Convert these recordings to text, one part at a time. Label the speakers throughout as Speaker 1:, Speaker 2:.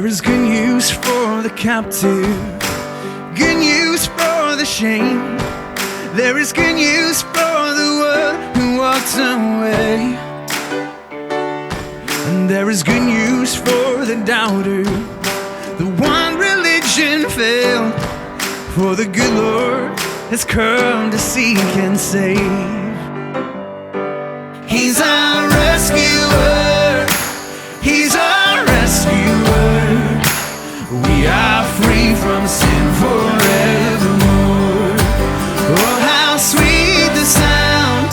Speaker 1: is good news for the captive, good news for the shame. There is good news for the one who walked away. And there is good news for the doubter, the one religion failed. For the good Lord has come to seek and save. He's our rescuer, He's our rescuer. We are free from sin forevermore. Oh, how sweet the sound,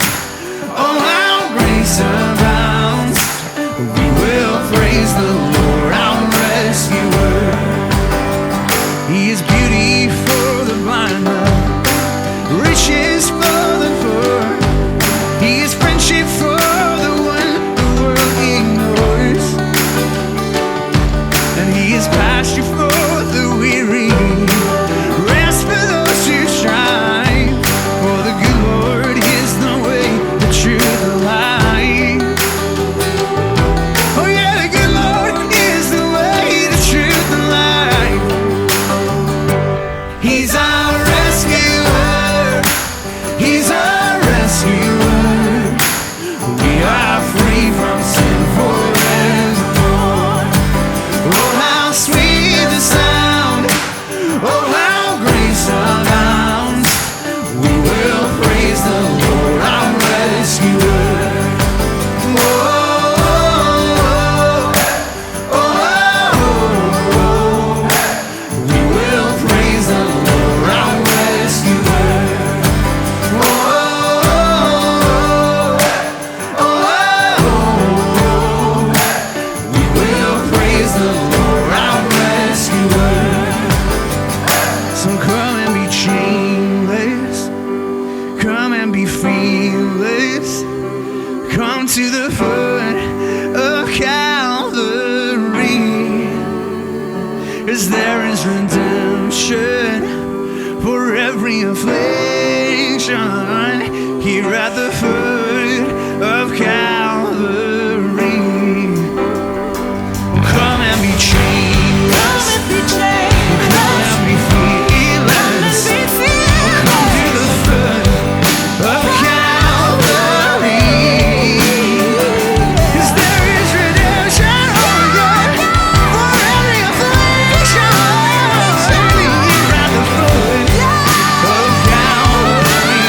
Speaker 1: oh, how grace abounds. We will praise the Lord, our rescuer. He is beauty for the blind man, riches for the poor. He is friendship for the one the world ignores. And He is pasture for the weary, rest for those who strive. For the good Lord is the way, the truth, the life. Oh yeah, the good Lord is the way, the truth, the life. He's our rescuer, He's our rescuer. We are free from sin forevermore. Oh, how sweet the sound, oh, how grace abounds. We will praise the Lord, our rescuer. Oh, oh, oh, oh, oh. We will praise the Lord, our rescuer. Oh, oh, oh, oh. We will praise the Lord, our rescuer. So come and be chainless, come and be fearless. Come to the foot of Calvary, 'cause there is redemption for every affliction here at the foot of Calvary. Come and be chainless, come and be fearless. Come to the foot of Calvary, 'cause there is redemption for every affliction here at the foot of Calvary.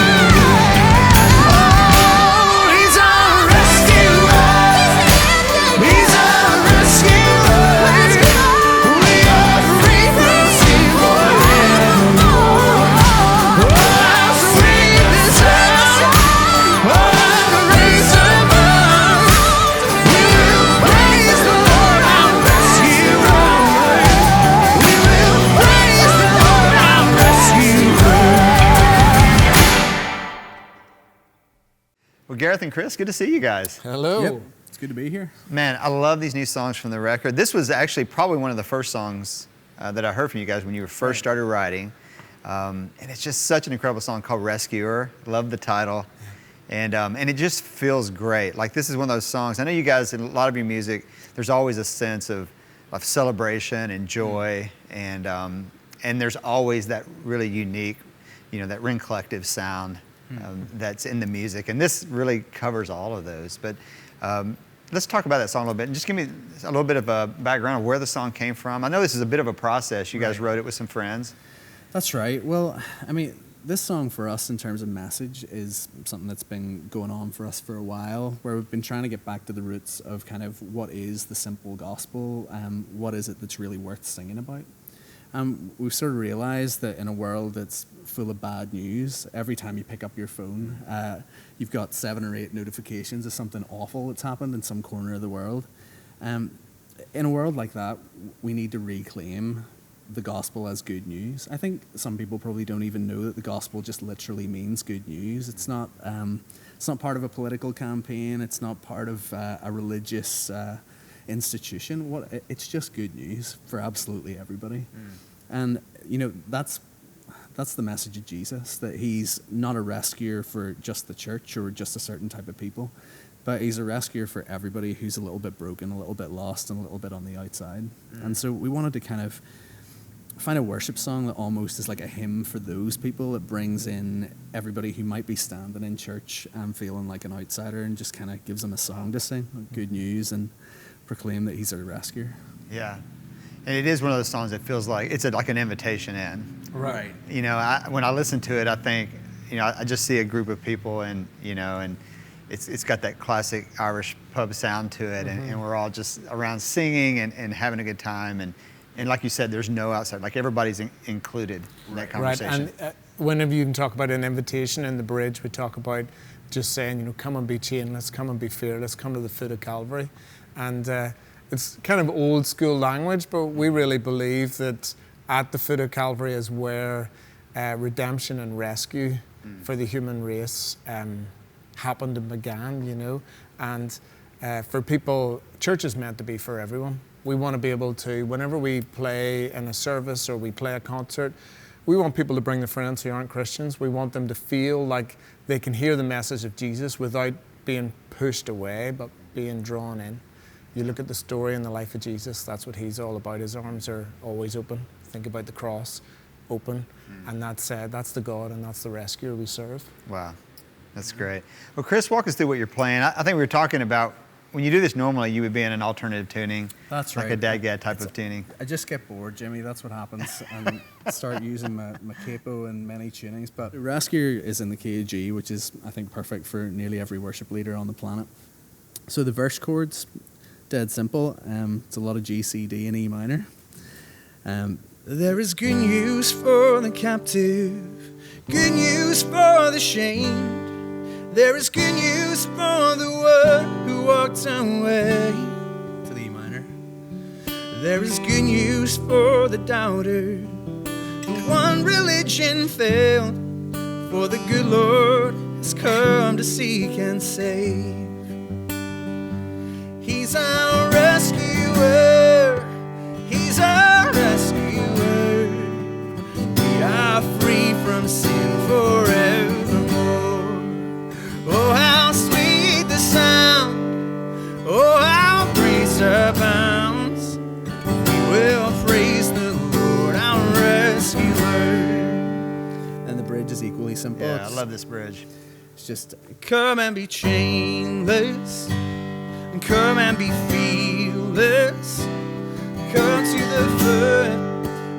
Speaker 1: Oh, He's our rescuer, He's our rescuer. We are free from sin forevermore. Oh, how sweet the sound, oh, how grace abounds. We will praise the Lord, our rescuer. We will praise the Lord, our rescuer.
Speaker 2: Well, Gareth and Chris, good to see you guys.
Speaker 3: Hello.
Speaker 4: Yep. It's good to be here.
Speaker 2: Man, I love these new songs from the record. This was actually probably one of the first songs that I heard from you guys when you first started writing. And it's just such an incredible song called Rescuer. Love the title. And it just feels great. Like, this is one of those songs. I know you guys, in a lot of your music, there's always a sense of celebration and joy. And there's always that really unique, that Rend Collective sound that's in the music. And this really covers all of those. But let's talk about that song a little bit, and just give me a little bit of a background of where the song came from. I know this is a bit of a process. You guys wrote it with some friends.
Speaker 4: That's right. Well, I mean, this song for us in terms of message is something that's been going on for us for a while, where we've been trying to get back to the roots of kind of what is the simple gospel, what is it that's really worth singing about. We've sort of realized that in a world that's full of bad news, every time you pick up your phone, you've got 7 or 8 notifications of something awful that's happened in some corner of the world. In a world like that, we need to reclaim the gospel as good news. I think some people probably don't even know that the gospel just literally means good news. It's not part of a political campaign. It's not part of a religious institution. It's just good news for absolutely everybody. And that's the message of Jesus, that he's not a rescuer for just the church or just a certain type of people, But he's a rescuer for everybody who's a little bit broken, a little bit lost, and a little bit on the outside. And so we wanted to kind of find a worship song that almost is like a hymn for those people. It brings in everybody who might be standing in church and feeling like an outsider, and just kind of gives them a song to sing, like good news, and proclaim that he's a rescuer.
Speaker 2: Yeah. And it is one of those songs that feels like it's like an invitation in.
Speaker 3: Right.
Speaker 2: You know, when I listen to it, I think, you know, I just see a group of people, and, you know, and it's got that classic Irish pub sound to it, and we're all just around singing and having a good time. And like you said, there's no outside. Like, everybody's included in that conversation.
Speaker 3: Right, and whenever you talk about an invitation in the bridge, we talk about just saying, you know, come and be chainless, come and be fearless, come to the foot of Calvary. And it's kind of old school language, but we really believe that at the foot of Calvary is where redemption and rescue for the human race happened and began, you know. And for people, church is meant to be for everyone. We want to be able to, whenever we play in a service or we play a concert, we want people to bring their friends who aren't Christians. We want them to feel like they can hear the message of Jesus without being pushed away, but being drawn in. You look at the story and the life of Jesus, that's what he's all about. His arms are always open. Think about the cross, open. And that's the God and that's the rescuer we serve.
Speaker 2: Wow, that's great. Well, Chris, walk us through what you're playing. I think we were talking about, when you do this normally, you would be in an alternative tuning.
Speaker 4: That's
Speaker 2: like
Speaker 4: right.
Speaker 2: a dadgad type of tuning.
Speaker 4: I just get bored, Jimmy. That's what happens. And start using my capo in many tunings. But Rescuer is in the key of G, which is, I think, perfect for nearly every worship leader on the planet. So the verse chords, dead simple. It's a lot of G, C, D, and E minor.
Speaker 1: There is good news for the captive, good news for the shamed. There is good news for the one who walked away.
Speaker 4: To the E minor.
Speaker 1: There is good news for the doubter, the one religion failed. For the good Lord has come to seek and save. He's our rescuer, he's our rescuer. We are free from sin forevermore. Oh, how sweet the sound, oh, how grace abounds. We will praise the Lord, our rescuer.
Speaker 4: And the bridge is equally simple.
Speaker 2: Yeah, I love this bridge.
Speaker 4: It's just,
Speaker 1: Come and be chainless, and come and be fearless. Come to the foot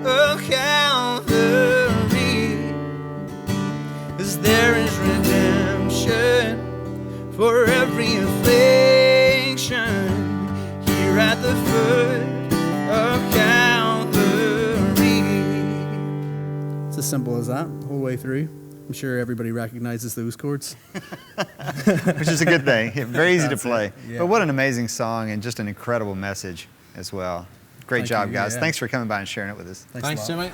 Speaker 1: of Calvary, 'cause there is redemption for every affliction here at the foot of Calvary.
Speaker 4: it's as simple as that, the whole way through. I'm sure everybody recognizes those chords.
Speaker 2: Which is a good thing. Very easy to
Speaker 4: That's
Speaker 2: play.
Speaker 4: it, yeah.
Speaker 2: But what an amazing song, and just an incredible message as well. Great
Speaker 4: Thank
Speaker 2: job,
Speaker 4: you,
Speaker 2: guys.
Speaker 4: yeah.
Speaker 2: Thanks for coming by and sharing it with us.
Speaker 3: Thanks,
Speaker 4: a lot.
Speaker 3: Jimmy.